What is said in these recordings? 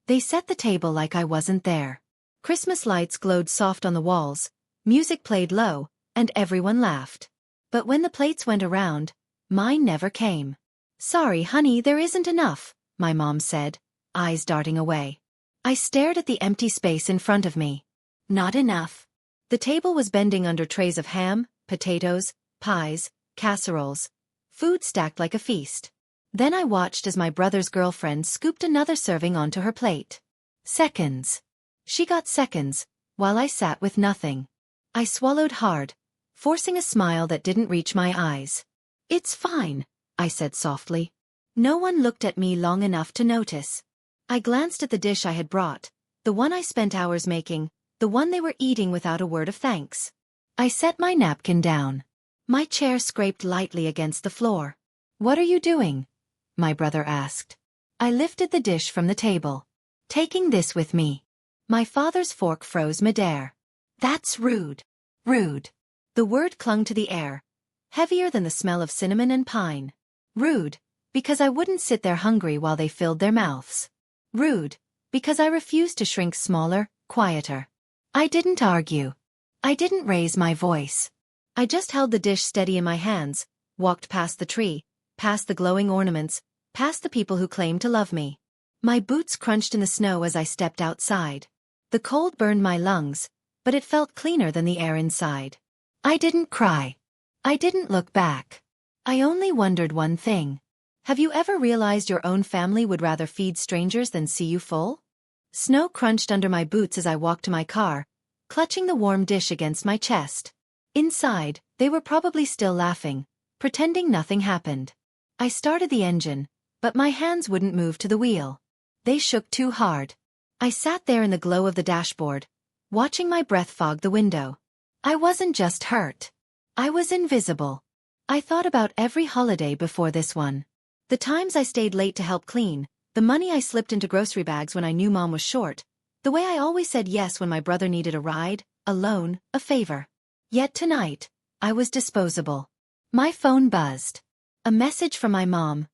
They set the table like I wasn't there. Christmas lights glowed soft on the walls, music played low, and everyone laughed. But when the plates went around, mine never came. "Sorry, honey, there isn't enough," my mom said, eyes darting away. I stared at the empty space in front of me. Not enough. The table was bending under trays of ham, potatoes, pies, casseroles. Food stacked like a feast. Then I watched as my brother's girlfriend scooped another serving onto her plate. Seconds. She got seconds, while I sat with nothing. I swallowed hard, forcing a smile that didn't reach my eyes. "It's fine," I said softly. No one looked at me long enough to notice. I glanced at the dish I had brought, the one I spent hours making, the one they were eating without a word of thanks. I set my napkin down. My chair scraped lightly against the floor. "What are you doing?" my brother asked. I lifted the dish from the table. "Taking this with me." My father's fork froze midair. "That's rude. Rude." The word clung to the air, heavier than the smell of cinnamon and pine. Rude, because I wouldn't sit there hungry while they filled their mouths. Rude, because I refused to shrink smaller, quieter. I didn't argue. I didn't raise my voice. I just held the dish steady in my hands, walked past the tree, past the glowing ornaments, past the people who claimed to love me. My boots crunched in the snow as I stepped outside. The cold burned my lungs, but it felt cleaner than the air inside. I didn't cry. I didn't look back. I only wondered one thing. Have you ever realized your own family would rather feed strangers than see you full? Snow crunched under my boots as I walked to my car, clutching the warm dish against my chest. Inside, they were probably still laughing, pretending nothing happened. I started the engine, but my hands wouldn't move to the wheel. They shook too hard. I sat there in the glow of the dashboard, watching my breath fog the window. I wasn't just hurt. I was invisible. I thought about every holiday before this one. The times I stayed late to help clean, the money I slipped into grocery bags when I knew Mom was short, the way I always said yes when my brother needed a ride, a loan, a favor. Yet tonight, I was disposable. My phone buzzed. A message from my mom.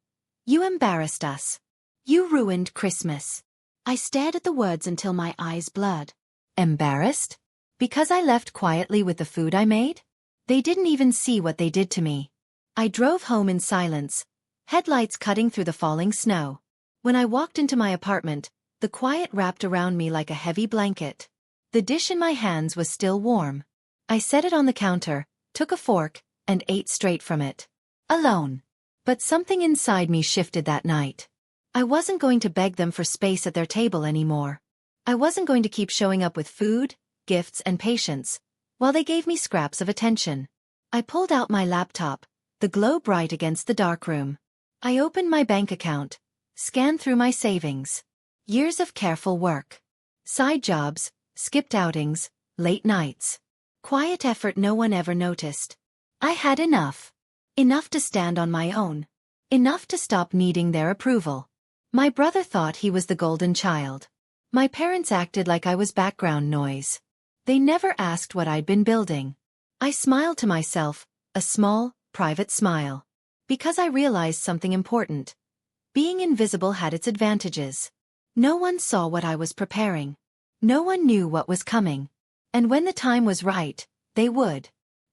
"You embarrassed us. You ruined Christmas." I stared at the words until my eyes blurred. Embarrassed? Because I left quietly with the food I made? They didn't even see what they did to me. I drove home in silence, headlights cutting through the falling snow. When I walked into my apartment, the quiet wrapped around me like a heavy blanket. The dish in my hands was still warm. I set it on the counter, took a fork, and ate straight from it. Alone. But something inside me shifted that night. I wasn't going to beg them for space at their table anymore. I wasn't going to keep showing up with food, gifts, and patience, while they gave me scraps of attention. I pulled out my laptop, the glow bright against the dark room. I opened my bank account, scanned through my savings. Years of careful work. Side jobs, skipped outings, late nights. Quiet effort no one ever noticed. I had enough. Enough to stand on my own. Enough to stop needing their approval. My brother thought he was the golden child. My parents acted like I was background noise. They never asked what I'd been building. I smiled to myself, a small, private smile. Because I realized something important. Being invisible had its advantages. No one saw what I was preparing. No one knew what was coming. And when the time was right, they would.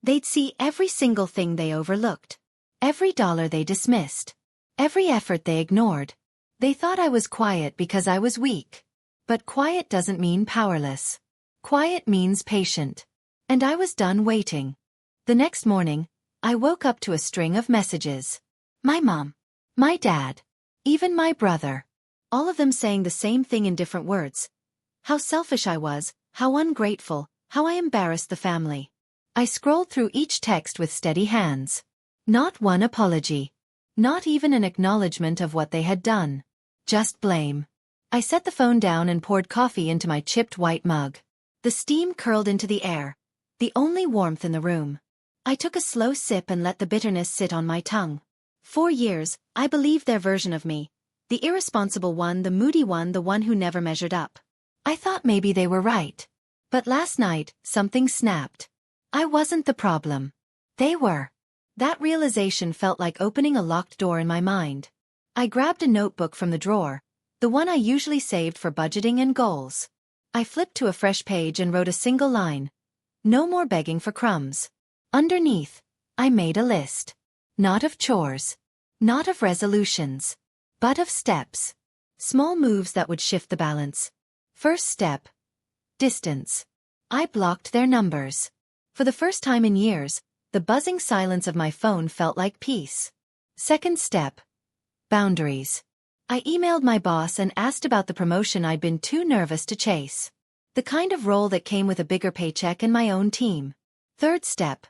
They'd see every single thing they overlooked. Every dollar they dismissed. Every effort they ignored. They thought I was quiet because I was weak. But quiet doesn't mean powerless. Quiet means patient. And I was done waiting. The next morning, I woke up to a string of messages. My mom. My dad. Even my brother. All of them saying the same thing in different words. How selfish I was, how ungrateful, how I embarrassed the family. I scrolled through each text with steady hands. Not one apology. Not even an acknowledgement of what they had done. Just blame. I set the phone down and poured coffee into my chipped white mug. The steam curled into the air, the only warmth in the room. I took a slow sip and let the bitterness sit on my tongue. 4 years, I believed their version of me. The irresponsible one, the moody one, the one who never measured up. I thought maybe they were right. But last night, something snapped. I wasn't the problem. They were. That realization felt like opening a locked door in my mind. I grabbed a notebook from the drawer, the one I usually saved for budgeting and goals. I flipped to a fresh page and wrote a single line. No more begging for crumbs. Underneath, I made a list. Not of chores. Not of resolutions. But of steps. Small moves that would shift the balance. First step. Distance. I blocked their numbers. For the first time in years, the buzzing silence of my phone felt like peace. Second step. Boundaries. I emailed my boss and asked about the promotion I'd been too nervous to chase. The kind of role that came with a bigger paycheck and my own team. Third step.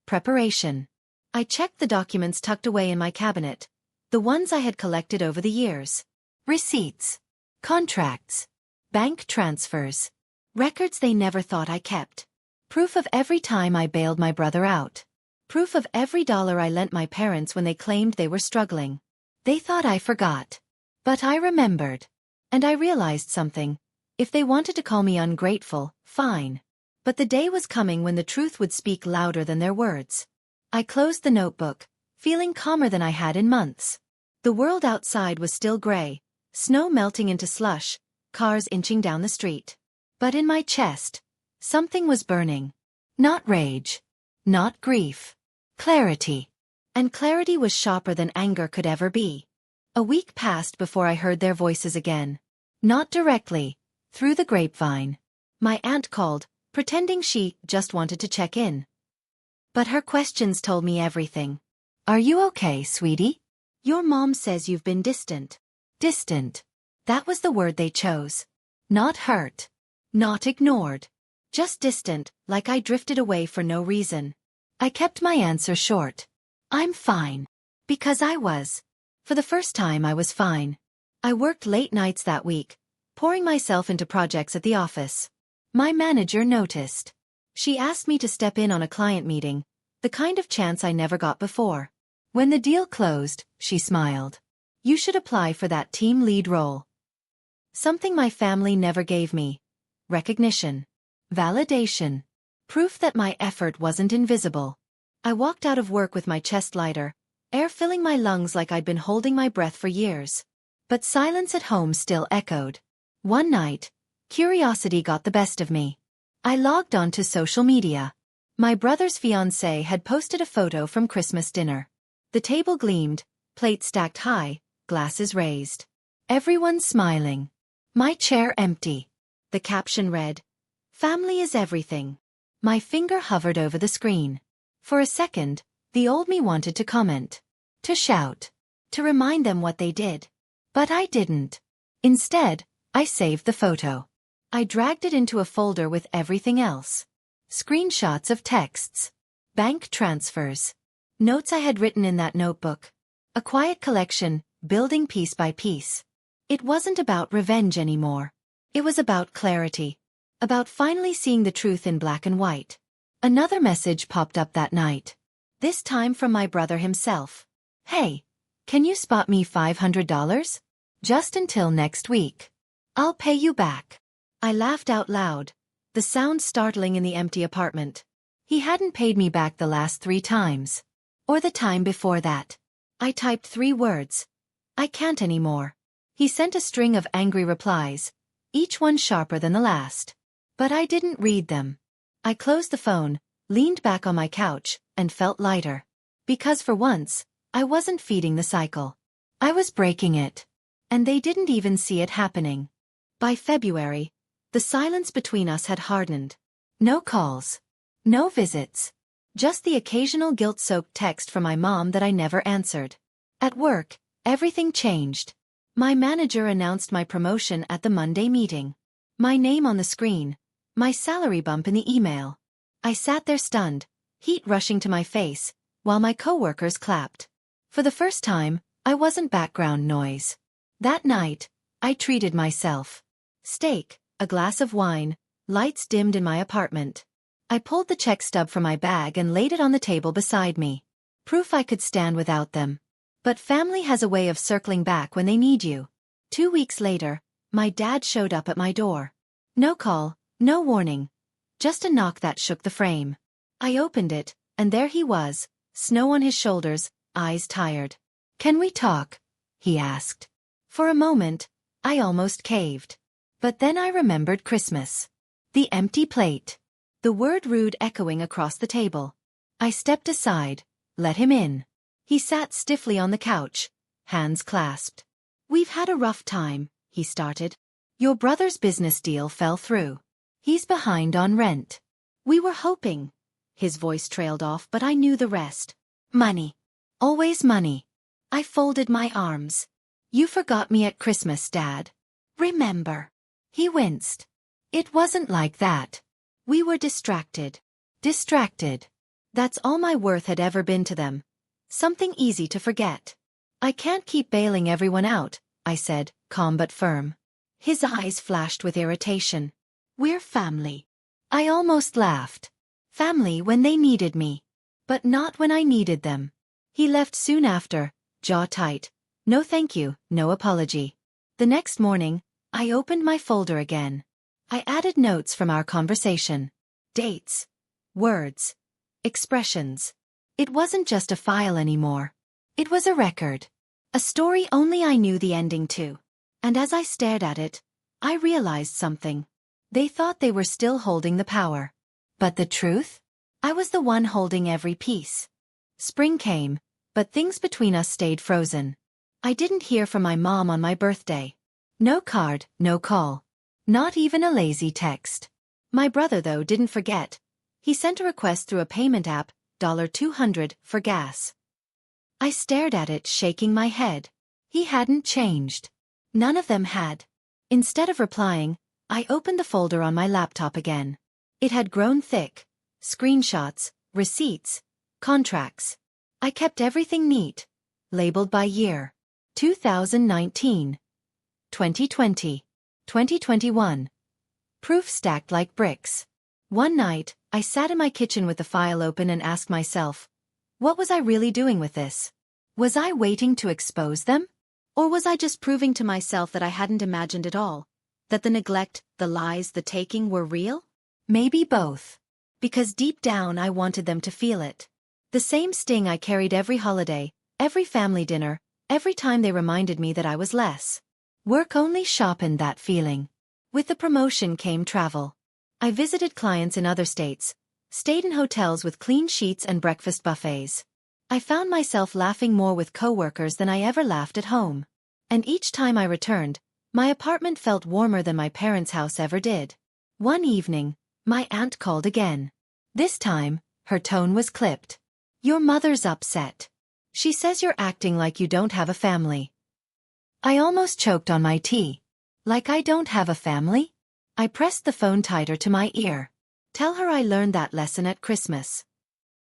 Preparation. I checked the documents tucked away in my cabinet, the ones I had collected over the years. Receipts. Contracts. Bank transfers. Records they never thought I kept. Proof of every time I bailed my brother out. Proof of every dollar I lent my parents when they claimed they were struggling. They thought I forgot. But I remembered. And I realized something. If they wanted to call me ungrateful, fine. But the day was coming when the truth would speak louder than their words. I closed the notebook, feeling calmer than I had in months. The world outside was still gray, snow melting into slush, cars inching down the street. But in my chest, something was burning. Not rage. Not grief. Clarity. And clarity was sharper than anger could ever be. A week passed before I heard their voices again. Not directly, through the grapevine. My aunt called, pretending she just wanted to check in. But her questions told me everything. Are you okay, sweetie? Your mom says you've been distant. Distant. That was the word they chose. Not hurt. Not ignored. Just distant, like I drifted away for no reason. I kept my answer short. I'm fine. Because I was. For the first time I was fine. I worked late nights that week, pouring myself into projects at the office. My manager noticed. She asked me to step in on a client meeting, the kind of chance I never got before. When the deal closed, she smiled. You should apply for that team lead role. Something my family never gave me. Recognition. Validation. Proof that my effort wasn't invisible. I walked out of work with my chest lighter, air filling my lungs like I'd been holding my breath for years. But silence at home still echoed. One night, curiosity got the best of me. I logged on to social media. My brother's fiancée had posted a photo from Christmas dinner. The table gleamed, plates stacked high, glasses raised. Everyone smiling. My chair empty. The caption read, "Family is everything." My finger hovered over the screen. For a second, the old me wanted to comment. To shout. To remind them what they did. But I didn't. Instead, I saved the photo. I dragged it into a folder with everything else. Screenshots of texts. Bank transfers. Notes I had written in that notebook. A quiet collection, building piece by piece. It wasn't about revenge anymore. It was about clarity. About finally seeing the truth in black and white. Another message popped up that night. This time from my brother himself. Hey, can you spot me $500? Just until next week. I'll pay you back. I laughed out loud, the sound startling in the empty apartment. He hadn't paid me back the last 3 times. Or the time before that. I typed 3 words. I can't anymore. He sent a string of angry replies, each one sharper than the last. But I didn't read them. I closed the phone, leaned back on my couch, and felt lighter. Because for once, I wasn't feeding the cycle. I was breaking it. And they didn't even see it happening. By February, the silence between us had hardened. No calls. No visits. Just the occasional guilt-soaked text from my mom that I never answered. At work, everything changed. My manager announced my promotion at the Monday meeting. My name on the screen. My salary bump in the email. I sat there stunned, heat rushing to my face, while my coworkers clapped. For the first time, I wasn't background noise. That night, I treated myself. Steak, a glass of wine, lights dimmed in my apartment. I pulled the check stub from my bag and laid it on the table beside me. Proof I could stand without them. But family has a way of circling back when they need you. 2 weeks later, my dad showed up at my door. No call, no warning. Just a knock that shook the frame. I opened it, and there he was, snow on his shoulders, eyes tired. "Can we talk?" he asked. For a moment, I almost caved. But then I remembered Christmas. The empty plate. The word rude echoing across the table. I stepped aside, let him in. He sat stiffly on the couch, hands clasped. "We've had a rough time," he started. "Your brother's business deal fell through. He's behind on rent. We were hoping." His voice trailed off, but I knew the rest. "Money. Always money." I folded my arms. "You forgot me at Christmas, Dad. Remember?" He winced. "It wasn't like that. We were distracted." Distracted. That's all my worth had ever been to them. Something easy to forget. "I can't keep bailing everyone out," I said, calm but firm. His eyes flashed with irritation. "We're family." I almost laughed. Family when they needed me. But not when I needed them. He left soon after, jaw tight. No thank you, no apology. The next morning, I opened my folder again. I added notes from our conversation. Dates. Words. Expressions. It wasn't just a file anymore. It was a record. A story only I knew the ending to. And as I stared at it, I realized something. They thought they were still holding the power. But the truth? I was the one holding every piece. Spring came, but things between us stayed frozen. I didn't hear from my mom on my birthday. No card, no call. Not even a lazy text. My brother, though, didn't forget. He sent a request through a payment app, $200 for gas. I stared at it, shaking my head. He hadn't changed. None of them had. Instead of replying, I opened the folder on my laptop again. It had grown thick. Screenshots, receipts, contracts. I kept everything neat. Labeled by year. 2019. 2020. 2021. Proof stacked like bricks. One night, I sat in my kitchen with the file open and asked myself, what was I really doing with this? Was I waiting to expose them? Or was I just proving to myself that I hadn't imagined it all? That the neglect, the lies, the taking were real? Maybe both. Because deep down I wanted them to feel it. The same sting I carried every holiday, every family dinner, every time they reminded me that I was less. Work only sharpened that feeling. With the promotion came travel. I visited clients in other states, stayed in hotels with clean sheets and breakfast buffets. I found myself laughing more with coworkers than I ever laughed at home. And each time I returned, my apartment felt warmer than my parents' house ever did. One evening, my aunt called again. This time, her tone was clipped. "Your mother's upset. She says you're acting like you don't have a family." I almost choked on my tea. Like I don't have a family? I pressed the phone tighter to my ear. "Tell her I learned that lesson at Christmas."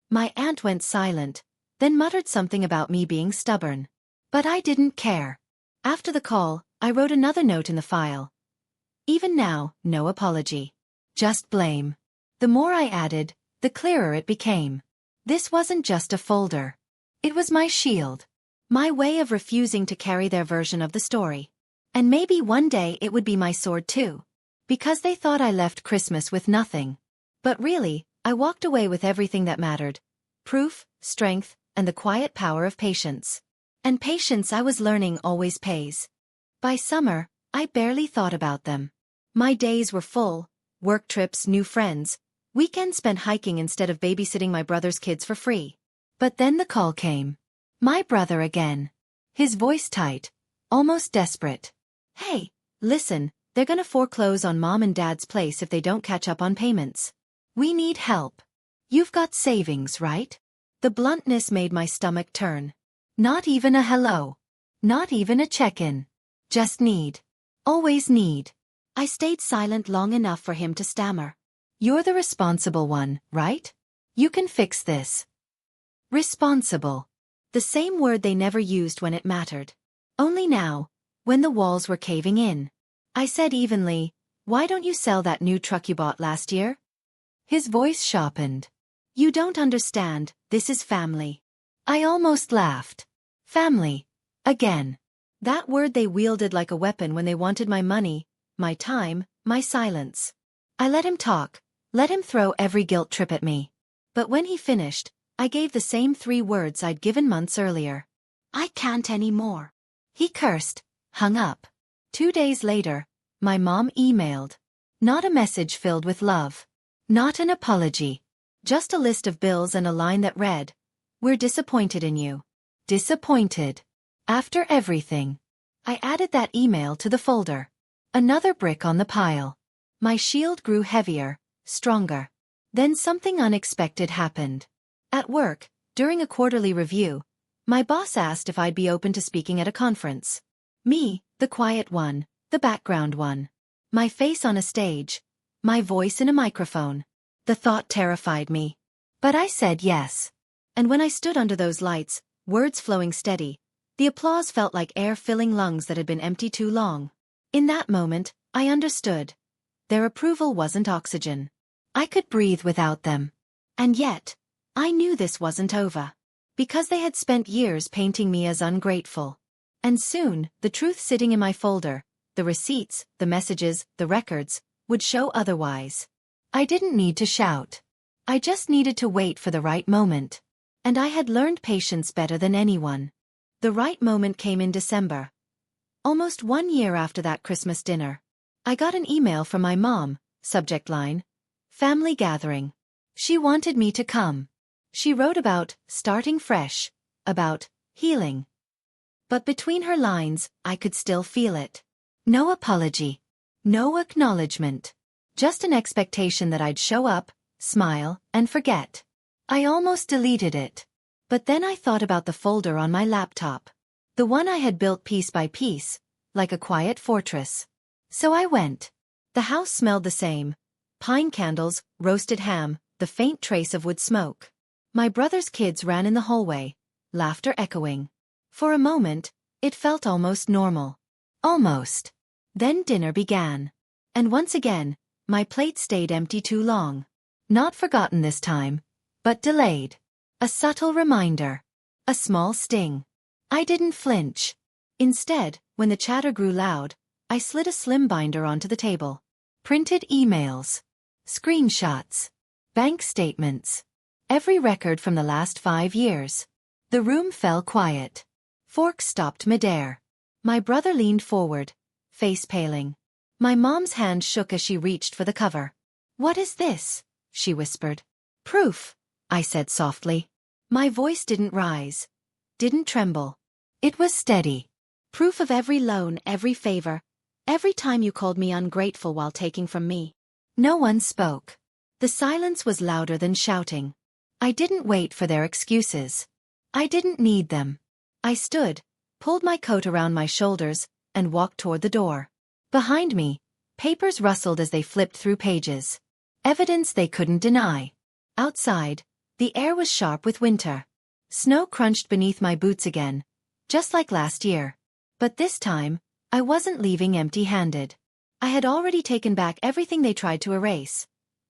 My aunt went silent, then muttered something about me being stubborn. But I didn't care. After the call, I wrote another note in the file. Even now, no apology. Just blame. The more I added, the clearer it became. This wasn't just a folder. It was my shield. My way of refusing to carry their version of the story. And maybe one day it would be my sword too. Because they thought I left Christmas with nothing. But really, I walked away with everything that mattered. Proof, strength, and the quiet power of patience. And patience, I was learning, always pays. By summer, I barely thought about them. My days were full. Work trips, new friends. Weekends spent hiking instead of babysitting my brother's kids for free. But then the call came. My brother again. His voice tight, almost desperate. "Hey, listen, they're gonna foreclose on Mom and Dad's place if they don't catch up on payments. We need help. You've got savings, right?" The bluntness made my stomach turn. Not even a hello. Not even a check-in. Just need. Always need. I stayed silent long enough for him to stammer. "You're the responsible one, right? You can fix this." Responsible. The same word they never used when it mattered. Only now, when the walls were caving in. I said evenly, "Why don't you sell that new truck you bought last year?" His voice sharpened. "You don't understand, this is family." I almost laughed. Family. Again. That word they wielded like a weapon when they wanted my money, my time, my silence. I let him talk, let him throw every guilt trip at me. But when he finished, I gave the same 3 words I'd given months earlier. "I can't anymore." He cursed, hung up. 2 days later, my mom emailed. Not a message filled with love. Not an apology. Just a list of bills and a line that read, "We're disappointed in you." Disappointed. After everything. I added that email to the folder. Another brick on the pile. My shield grew heavier, stronger. Then something unexpected happened. At work, during a quarterly review, my boss asked if I'd be open to speaking at a conference. Me, the quiet one, the background one. My face on a stage. My voice in a microphone. The thought terrified me. But I said yes. And when I stood under those lights, words flowing steady, the applause felt like air filling lungs that had been empty too long. In that moment, I understood. Their approval wasn't oxygen. I could breathe without them. And yet, I knew this wasn't over. Because they had spent years painting me as ungrateful. And soon, the truth sitting in my folder, the receipts, the messages, the records, would show otherwise. I didn't need to shout. I just needed to wait for the right moment. And I had learned patience better than anyone. The right moment came in December. Almost 1 year after that Christmas dinner. I got an email from my mom, subject line, "Family gathering." She wanted me to come. She wrote about starting fresh, about healing. But between her lines, I could still feel it. No apology. No acknowledgement. Just an expectation that I'd show up, smile, and forget. I almost deleted it. But then I thought about the folder on my laptop. The one I had built piece by piece, like a quiet fortress. So I went. The house smelled the same. Pine candles, roasted ham, the faint trace of wood smoke. My brother's kids ran in the hallway, laughter echoing. For a moment, it felt almost normal. Almost. Then dinner began. And once again, my plate stayed empty too long. Not forgotten this time, but delayed. A subtle reminder. A small sting. I didn't flinch. Instead, when the chatter grew loud, I slid a slim binder onto the table. Printed emails. Screenshots. Bank statements. Every record from the last 5 years. The room fell quiet. Forks stopped midair. My brother leaned forward, face paling. My mom's hand shook as she reached for the cover. "What is this?" she whispered. "Proof," I said softly. My voice didn't rise. Didn't tremble. It was steady. Proof of every loan, every favor. Every time you called me ungrateful while taking from me. No one spoke. The silence was louder than shouting. I didn't wait for their excuses. I didn't need them. I stood, pulled my coat around my shoulders, and walked toward the door. Behind me, papers rustled as they flipped through pages. Evidence they couldn't deny. Outside, the air was sharp with winter. Snow crunched beneath my boots again, just like last year. But this time, I wasn't leaving empty-handed. I had already taken back everything they tried to erase.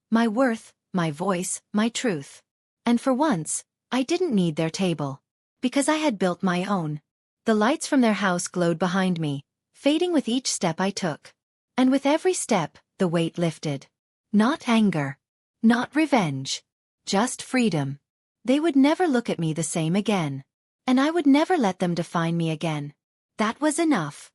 My worth, my voice, my truth. And for once, I didn't need their table. Because I had built my own. The lights from their house glowed behind me, fading with each step I took. And with every step, the weight lifted. Not anger. Not revenge. Just freedom. They would never look at me the same again. And I would never let them define me again. That was enough.